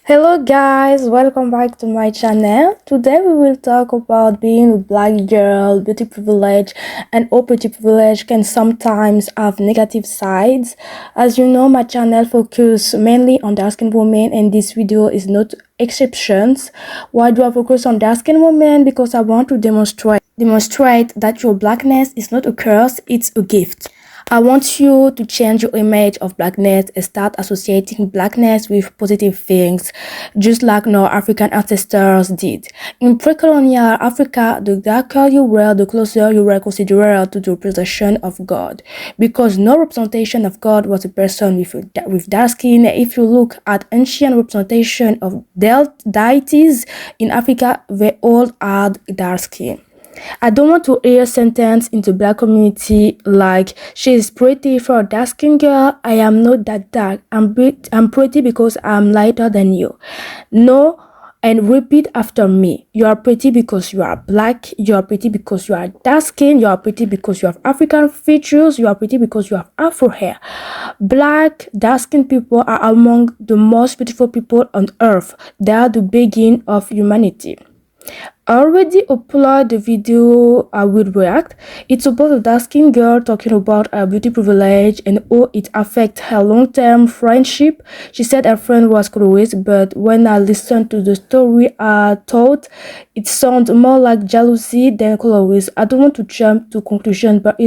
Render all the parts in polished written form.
Hello guys, welcome back to my channel. Today we will talk about being a black girl, beauty privilege, and how beauty privilege can sometimes have negative sides. As you know, my channel focuses mainly on dark-skinned women, and this video is not exceptions. Why do I focus on dark-skinned women? Because I want to demonstrate that your blackness is not a curse, it's a gift. I want you to change your image of blackness and start associating blackness with positive things, just like our African ancestors did. In pre-colonial Africa, the darker you were, the closer you were considered to the representation of God, because no representation of God was a person with dark skin. If you look at ancient representation of deities in Africa, they all had dark skin. I don't want to hear sentence in the black community like she is pretty for a dark skin girl. I am not that dark. I'm pretty because I'm lighter than you. No, and repeat after me. You are pretty because you are black. You are pretty because you are dark skin. You are pretty because you have African features. You are pretty because you have Afro hair. Black, dark skin people are among the most beautiful people on earth. They are the beginning of humanity. I already uploaded the video I will react. It's about a dark-skinned girl talking about her beauty privilege and how it affects her long-term friendship. She said her friend was colorist, but when I listened to the story, I thought it sounded more like jealousy than colorist. I don't want to jump to conclusion, but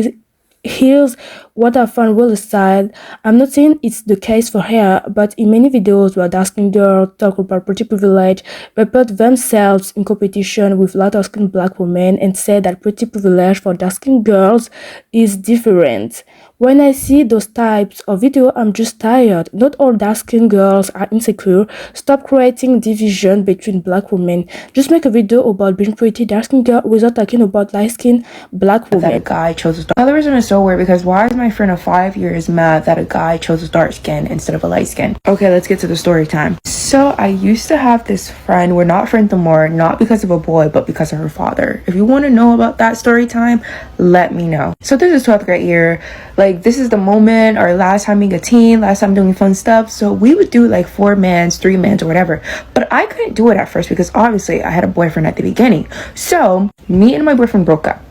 here's what I found really sad. I'm not saying it's the case for her, but in many videos where dark-skinned girls talk about pretty privilege, they put themselves in competition with lighter-skinned black women and say that pretty privilege for dark-skinned girls is different. When I see those types of video, I'm just tired. Not all dark-skinned girls are insecure. Stop creating division between black women. Just make a video about being pretty dark-skinned girl without talking about light-skinned black women. That a guy chose a dark. Colorism is so weird because why is my friend of 5 years mad that a guy chose a dark skin instead of a light skin? Okay, let's get to the story time. So I used to have this friend. We're not friends anymore, not because of a boy, but because of her father. If you want to know about that story time, let me know. So this is 12th grade year. Like, this is the moment, our last time being a teen, last time doing fun stuff. So we would do like 4-mans, 3-mans, or whatever. But I couldn't do it at first because obviously I had a boyfriend at the beginning. So me and my boyfriend broke up.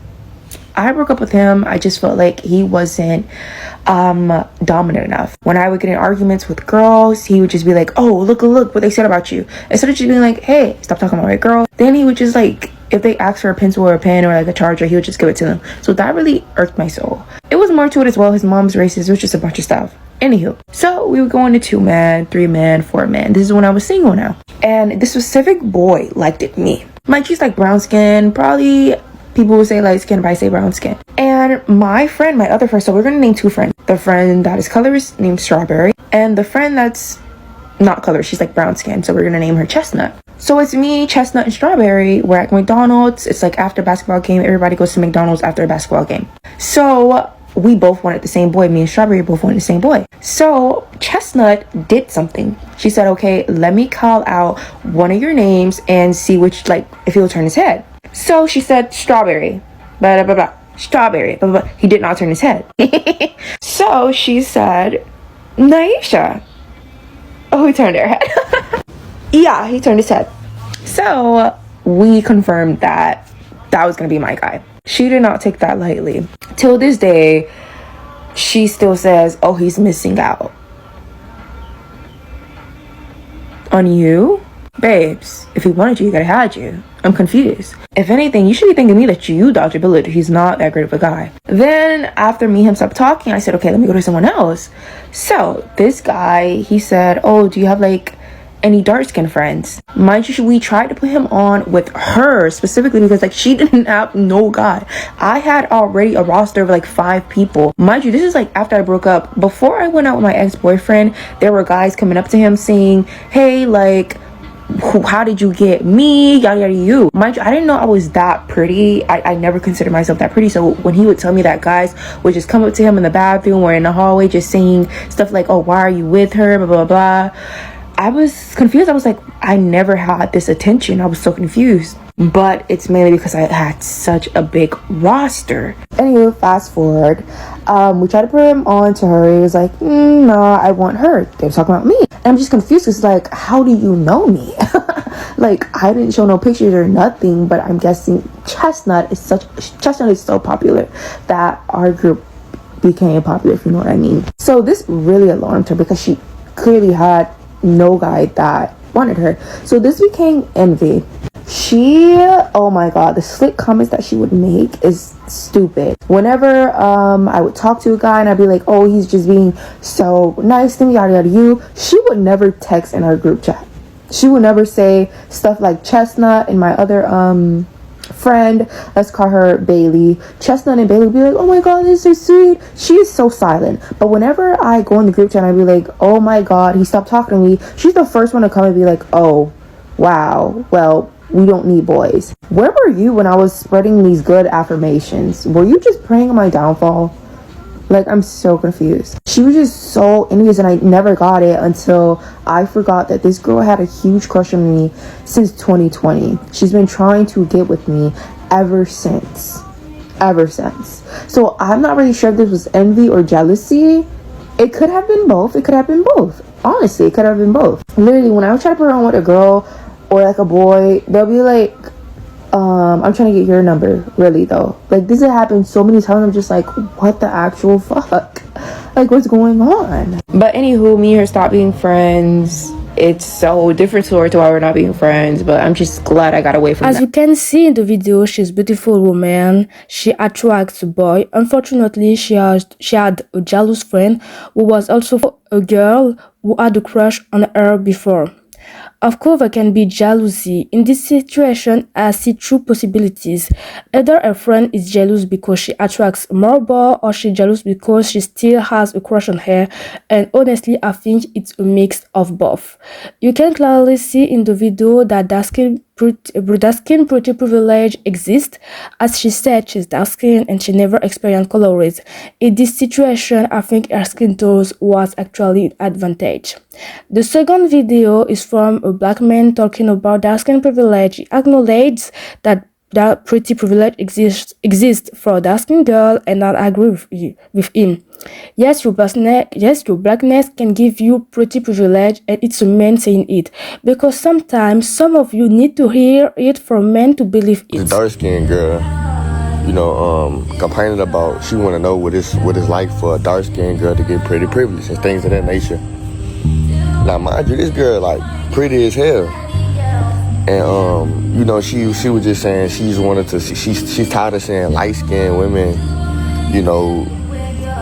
I broke up with him. I just felt like he wasn't dominant enough. When I would get in arguments with girls, he would just be like, oh, look what they said about you. Instead of just being like, hey, stop talking about my girl. Then he would just like, if they asked for a pencil or a pen or like a charger, he would just give it to them. So that really irked my soul. It was more to it as well. His mom's racist. It was just a bunch of stuff. Anywho, so we would go into 2-man, 3-man, 4-man. This is when I was single now. And this specific boy liked me. Like, she's like brown skin, probably people would say light skin, but I say brown skin. And my friend, my other friend, so we're gonna name 2 friends. The friend that is colorist named Strawberry, and the friend that's not colorist, she's like brown skin, so we're gonna name her Chestnut. So it's me, Chestnut, and Strawberry. We're at McDonald's. It's like after a basketball game. Everybody goes to McDonald's after a basketball game. So we both wanted the same boy. Me and Strawberry both wanted the same boy. So Chestnut did something. She said, okay, let me call out one of your names and see which, like, if he'll turn his head. So she said Strawberry, blah, blah, blah, Strawberry, blah, blah, blah. He did not turn his head. So she said Naisha. Oh, he turned her head. Yeah, he turned his head. So we confirmed that that was gonna be my guy. She did not take that lightly. Till this day, she still says, oh, he's missing out on you. Babes, if he wanted you, he could have had you. I'm confused. If anything, you should be thanking me that you dodged a bullet. He's not that great of a guy. Then after me and him stopped talking, I said, okay, let me go to someone else. So this guy, he said, oh, do you have like any dark skin friends? Mind you, we tried to put him on with her specifically because like she didn't have no guy. I had already a roster of like 5 people. Mind you, this is like after I broke up. Before I went out with my ex-boyfriend, there were guys coming up to him saying, hey, like, how did you get me, yada yada you. Mind you, I didn't know I was that pretty. I never considered myself that pretty. So when he would tell me that guys would just come up to him in the bathroom or in the hallway just saying stuff like, oh, why are you with her, blah blah blah, I was confused. I was like, I never had this attention. I was so confused. But it's mainly because I had such a big roster. Anyway, fast forward. We tried to put him on to her. He was like, no, I want her. They were talking about me. I'm just confused because, like, how do you know me? Like, I didn't show no pictures or nothing, but I'm guessing Chestnut is so popular that our group became popular, if you know what I mean. So this really alarmed her because she clearly had no guy that wanted her. So this became envy. Oh my god, the slick comments that she would make is stupid. Whenever I would talk to a guy and I'd be like, oh, he's just being so nice to me, yada yada you, she would never text in our group chat. She would never say stuff like Chestnut and my other friend, let's call her Bailey. Chestnut and Bailey would be like, oh my god, this is so sweet. She is so silent. But whenever I go in the group chat and I'd be like, oh my god, he stopped talking to me, she's the first one to come and be like, oh wow, well, we don't need boys. Where were you when I was spreading these good affirmations? Were you just praying on my downfall? Like, I'm so confused. She was just so envious and I never got it until I forgot that this girl had a huge crush on me since 2020. She's been trying to get with me ever since. So I'm not really sure if this was envy or jealousy. It could have been both. Honestly, it could have been both. Literally, when I would try to put on with a girl or like a boy, they'll be like, I'm trying to get your number. Really though, like, this has happened so many times. I'm just like, what the actual fuck, like, what's going on? But anywho, me and her stopped being friends. It's so different story to why we're not being friends, but I'm just glad I got away from that. As you can see in the video, she's a beautiful woman. She attracts a boy. Unfortunately, she had a jealous friend who was also a girl who had a crush on her before. Of course, there can be jealousy. In this situation, I see two possibilities. Either a friend is jealous because she attracts more boys, or she's jealous because she still has a crush on her. And honestly, I think it's a mix of both. You can clearly see in the video that dark skin pretty privilege exists. As she said, she's dark skin and she never experienced colorism. In this situation, I think her skin tone was actually an advantage. The second video is from a black man talking about dark skin privilege. He acknowledges that pretty privilege exists for a dark skin girl, and I agree with him. Yes, your blackness can give you pretty privilege, and it's a man saying it, because sometimes some of you need to hear it from men to believe it. The dark-skinned girl, complaining about she want to know what it's like for a dark-skinned girl to get pretty privilege and things of that nature. Now, mind you, this girl, like, pretty as hell. And, she was just saying she's tired of seeing light-skinned women,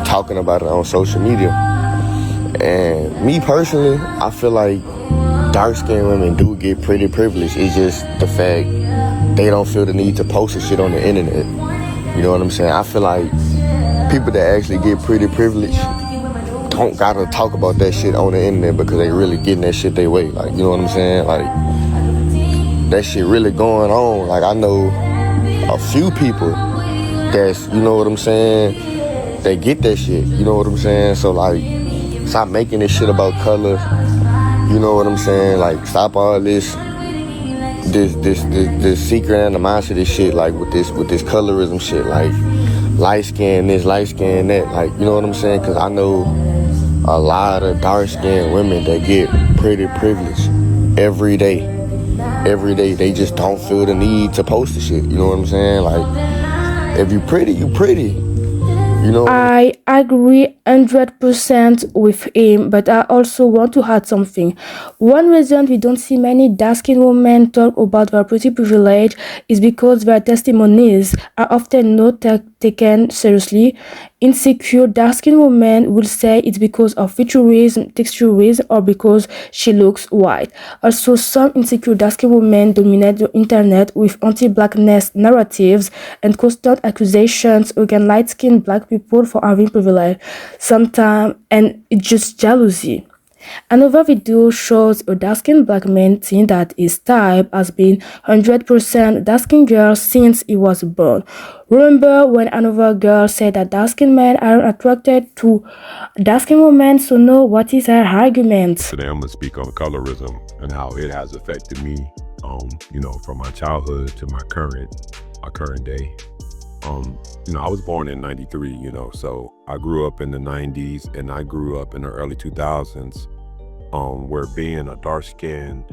talking about it on social media. And me personally, I feel like dark-skinned women do get pretty privilege. It's just the fact they don't feel the need to post the shit on the internet. You know what I'm saying? I feel like people that actually get pretty privilege don't gotta talk about that shit on the internet because they really getting that shit their way. Like, you know what I'm saying? Like, that shit really going on. Like, I know a few people that's, you know what I'm saying, they get that shit. You know what I'm saying? So, like, stop making this shit about color. You know what I'm saying? Like, stop all this secret animosity shit, like, with this colorism shit. Like, light skin this, light skin that. Like, you know what I'm saying? Because I know a lot of dark-skinned women that get pretty privilege every day. They just don't feel the need to post the shit. You know what I'm saying? Like, if you pretty, you pretty. You know? I agree 100% with him, but I also want to add something. One reason we don't see many dark-skinned women talk about their pretty privilege is because their testimonies are often not taken seriously. Insecure dark-skinned women will say it's because of featurism, texturism, or because she looks white. Also, some insecure dark-skinned women dominate the internet with anti-blackness narratives and constant accusations against light-skinned black people for having privilege. Sometimes, and it's just jealousy. Another video shows a dark-skinned black man saying that his type has been 100% dark-skinned girl since he was born. Remember when another girl said that dark-skinned men are attracted to dark-skinned women, so know what is her argument. Today I'm going to speak on colorism and how it has affected me, from my childhood to my current day. I was born in 93, so I grew up in the 90s and I grew up in the early 2000s. where being a dark-skinned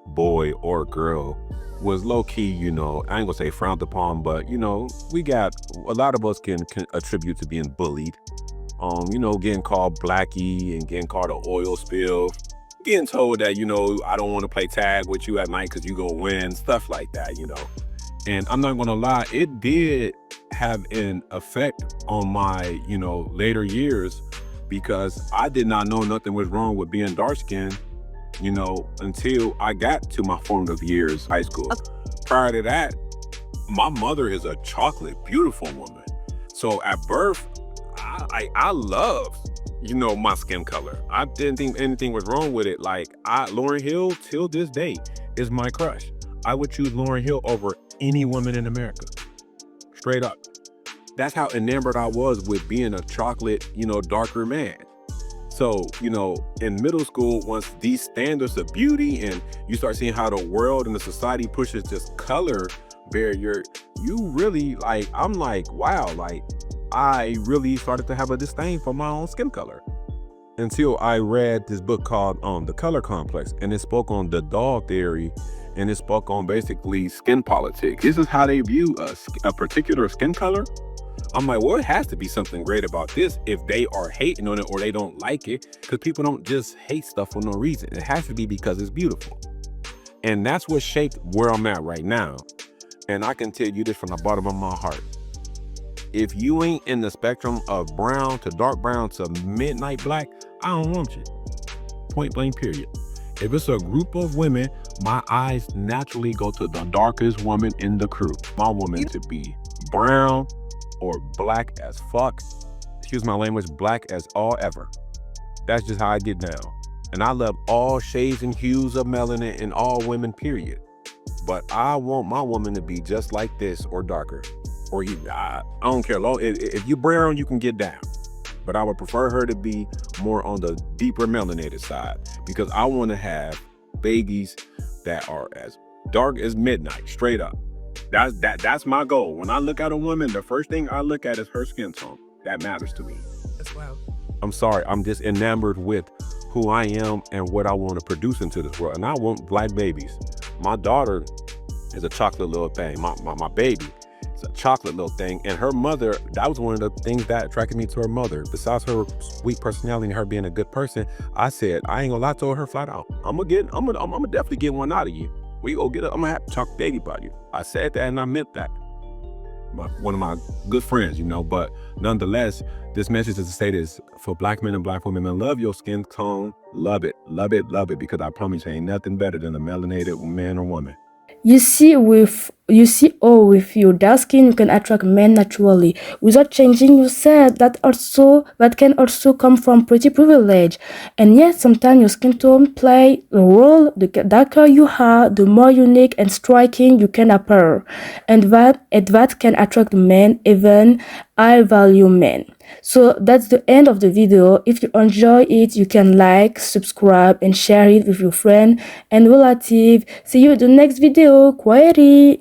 boy or girl was low-key, I ain't gonna say frowned upon, but we got a lot of us can attribute to being bullied. Getting called blackie and getting called an oil spill, getting told that, I don't want to play tag with you at night because you gonna win, stuff like that. And I'm not gonna lie, it did have an effect on my, later years, because I did not know nothing was wrong with being dark skinned, until I got to my formative years, high school. Prior to that, my mother is a chocolate, beautiful woman. So at birth, I love, my skin color. I didn't think anything was wrong with it. Like Lauryn Hill till this day is my crush. I would choose Lauryn Hill over any woman in America. Straight up. That's how enamored I was with being a chocolate, darker man. So, in middle school, once these standards of beauty and you start seeing how the world and the society pushes this color barrier, you really I'm like, wow, I really started to have a disdain for my own skin color. Until I read this book called The Color Complex, and it spoke on the dog theory, and it spoke on basically skin politics. This is how they view a particular skin color. I'm like, well, it has to be something great about this if they are hating on it or they don't like it, because people don't just hate stuff for no reason. It has to be because it's beautiful. And that's what shaped where I'm at right now. And I can tell you this from the bottom of my heart. If you ain't in the spectrum of brown to dark brown to midnight black, I don't want you. Point blank, period. If it's a group of women, my eyes naturally go to the darkest woman in the crew. My woman to be brown or black as fuck. Excuse my language, black as all ever. That's just how I get down. And I love all shades and hues of melanin in all women, period. But I want my woman to be just like this or darker. Or I don't care. If you brown, you can get down. But I would prefer her to be more on the deeper melanated side, because I want to have babies that are as dark as midnight, straight up. That's my goal. When I look at a woman, the first thing I look at is her skin tone. That matters to me. That's wild. I'm sorry. I'm just enamored with who I am and what I want to produce into this world. And I want black babies. My daughter is a chocolate little thing. My baby is a chocolate little thing. And her mother, that was one of the things that attracted me to her mother. Besides her sweet personality and her being a good person, I said, I ain't gonna lie to her flat out. I'm gonna definitely get one out of you. I'm gonna have to talk baby about you. I said that and I meant that. One of my good friends, but nonetheless, this message is to say this for black men and black women, man, love your skin tone, love it, because I promise you ain't nothing better than a melanated man or woman. You see, with your dark skin, you can attract men naturally without changing yourself. That can also come from pretty privilege. And yet, sometimes your skin tone play a role. The darker you are, the more unique and striking you can appear, and that can attract men, even high-value men. So that's the end of the video. If you enjoy it, you can like, subscribe, and share it with your friend and relative. See you in the next video. Kwaheri.